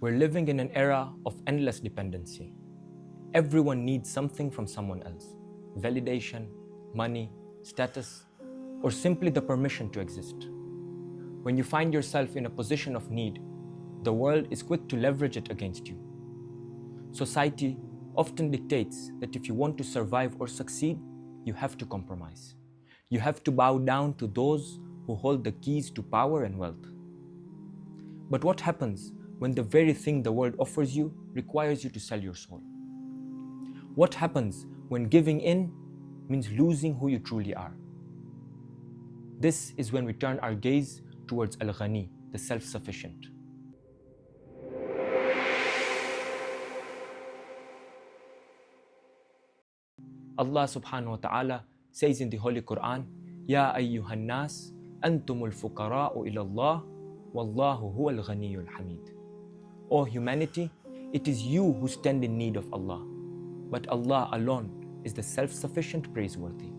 We're living in an era of endless dependency. Everyone needs something from someone else: validation, money, status, or simply the permission to exist. When you find yourself in a position of need, the world is quick to leverage it against you. Society often dictates that if you want to survive or succeed, you have to compromise. You have to bow down to those who hold the keys to power and wealth. But what happens when the very thing the world offers you requires you to sell your soul? What happens when giving in means losing who you truly are? This is when we turn our gaze towards Al-Ghani, the self-sufficient. Allah subhanahu wa ta'ala says in the Holy Qur'an, Ya ayyuhan nas, antumul fuqara'u ila Allah, wallahu huwal ghaniyul hamid. O humanity, it is you who stand in need of Allah, but Allah alone is the self-sufficient praiseworthy.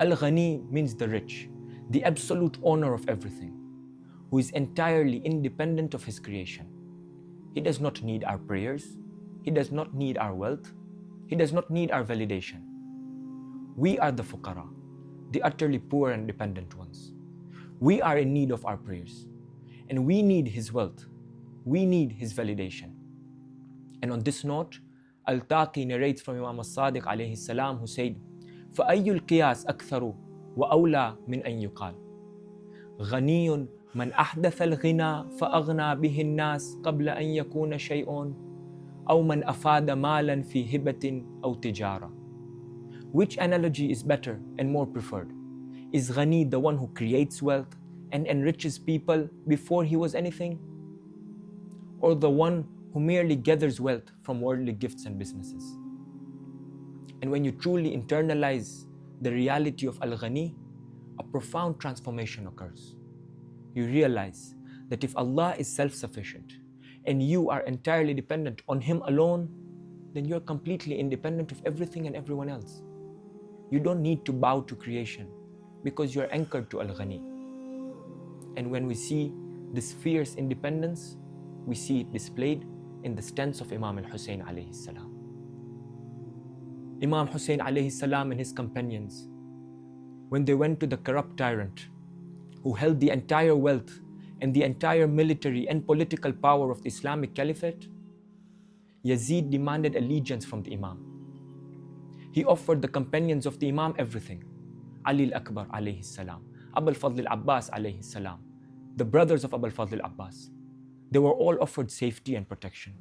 Al-Ghani means the rich, the absolute owner of everything, who is entirely independent of his creation. He does not need our prayers, he does not need our wealth, he does not need our validation. We are the fuqara, the utterly poor and dependent ones. We are in need of our prayers, and we need his wealth, we need his validation. And on this note, Al-Taqi narrates from Imam al-Sadiq alayhi salam, who said, فَأَيُّ الْقِيَاسِ أَكْثَرُ وَأَوْلَى مِنْ أَنْ يُقَالَ غَنِيٌّ مَنْ أَحْدَثَ الْغِنَى فَأَغْنَى بِهِ النَّاسِ قَبْلَ أَنْ يَكُونَ شَيْءٌ أَوْ مَنْ أَفَادَ مَالًا فِي هِبَةٍ أَوْ تِجَارَةٍ. Which analogy is better and more preferred? Is Ghani the one who creates wealth and enriches people before he was anything? Or the one who merely gathers wealth from worldly gifts and businesses? And when you truly internalize the reality of Al-Ghani, a profound transformation occurs. You realize that if Allah is self-sufficient and you are entirely dependent on Him alone, then you're completely independent of everything and everyone else. You don't need to bow to creation because you're anchored to Al-Ghani. And when we see this fierce independence, we see it displayed in the stance of Imam al-Hussain alayhi salam. Imam Hussain alayhi salam and his companions, when they went to the corrupt tyrant who held the entire wealth and the entire military and political power of the Islamic Caliphate, Yazid demanded allegiance from the Imam. He offered the companions of the Imam everything: Ali al-Akbar alayhi salam, Abu al-Fadl al-Abbas alayhi salam, the brothers of Abu al-Fadl al-Abbas. They were all offered safety and protection.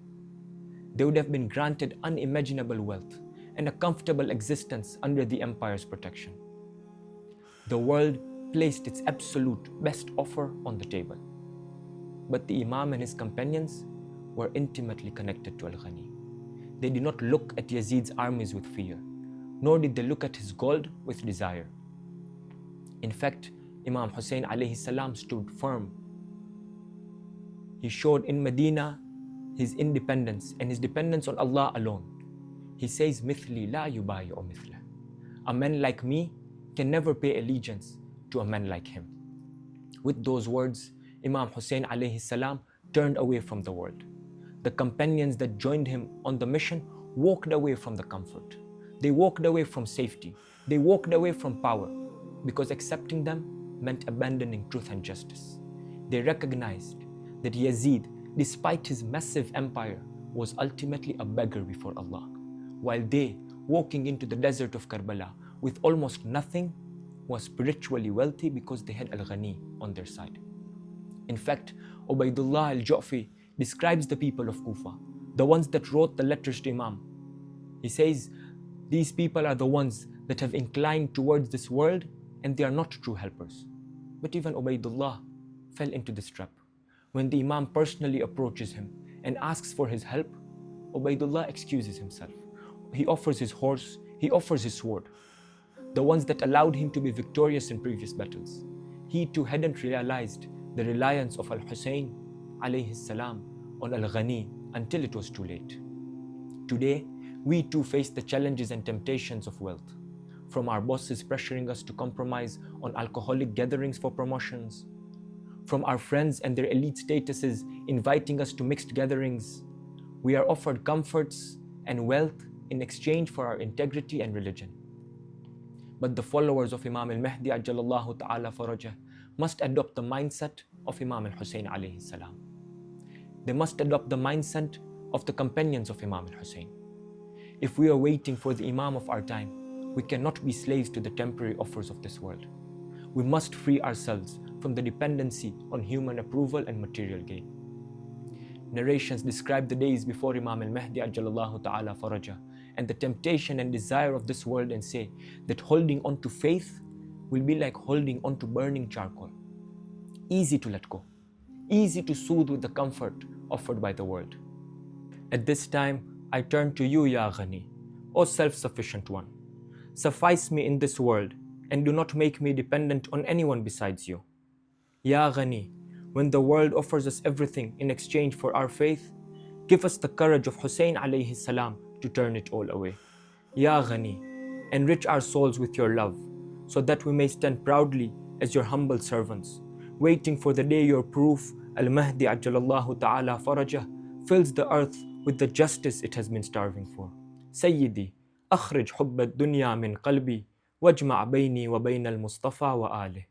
They would have been granted unimaginable wealth and a comfortable existence under the empire's protection. The world placed its absolute best offer on the table. But the Imam and his companions were intimately connected to Al-Ghani. They did not look at Yazid's armies with fear, nor did they look at his gold with desire. In fact, Imam Hussain alayhi salam stood firm. He showed in Medina his independence and his dependence on Allah alone. He says, "Mithli la yubayi'u mithla." A man like me can never pay allegiance to a man like him. With those words, Imam Hussain alayhi salam turned away from the world. The companions that joined him on the mission walked away from the comfort. They walked away from safety. They walked away from power, because accepting them meant abandoning truth and justice. They recognized that Yazid, despite his massive empire, was ultimately a beggar before Allah, while they, walking into the desert of Karbala with almost nothing, was spiritually wealthy because they had Al-Ghani on their side. In fact, Ubaidullah al-Ju'fi describes the people of Kufa, the ones that wrote the letters to Imam. He says, these people are the ones that have inclined towards this world, and they are not true helpers. But even Ubaidullah fell into this trap. When the Imam personally approaches him and asks for his help, Ubaidullah excuses himself. He offers his horse, he offers his sword, the ones that allowed him to be victorious in previous battles. He too hadn't realized the reliance of Al-Hussain alayhi salam on Al-Ghani until it was too late. Today, we too face the challenges and temptations of wealth, from our bosses pressuring us to compromise on alcoholic gatherings for promotions, from our friends and their elite statuses inviting us to mixed gatherings, we are offered comforts and wealth in exchange for our integrity and religion. But the followers of Imam al-Mahdi ajalallahu ta'ala farajah must adopt the mindset of Imam al-Hussain alayhi salam. They must adopt the mindset of the companions of Imam al-Hussain. If we are waiting for the Imam of our time, we cannot be slaves to the temporary offers of this world. We must free ourselves from the dependency on human approval and material gain. Narrations describe the days before Imam al-Mahdi ajalallahu ta'ala farajah and the temptation and desire of this world and say that holding on to faith will be like holding on to burning charcoal. Easy to let go, easy to soothe with the comfort offered by the world. At this time, I turn to you, Ya Ghani, O self-sufficient one. Suffice me in this world and do not make me dependent on anyone besides you. Ya Ghani, when the world offers us everything in exchange for our faith, give us the courage of Hussain alayhi salam to turn it all away. Ya Ghani, enrich our souls with your love, so that we may stand proudly as your humble servants, waiting for the day your proof, al-Mahdi ajalallahu ta'ala farajah, fills the earth with the justice it has been starving for. Sayyidi, akhrij hubba dunya min qalbi, wajma' bayni wa bayna al-Mustafa wa alih.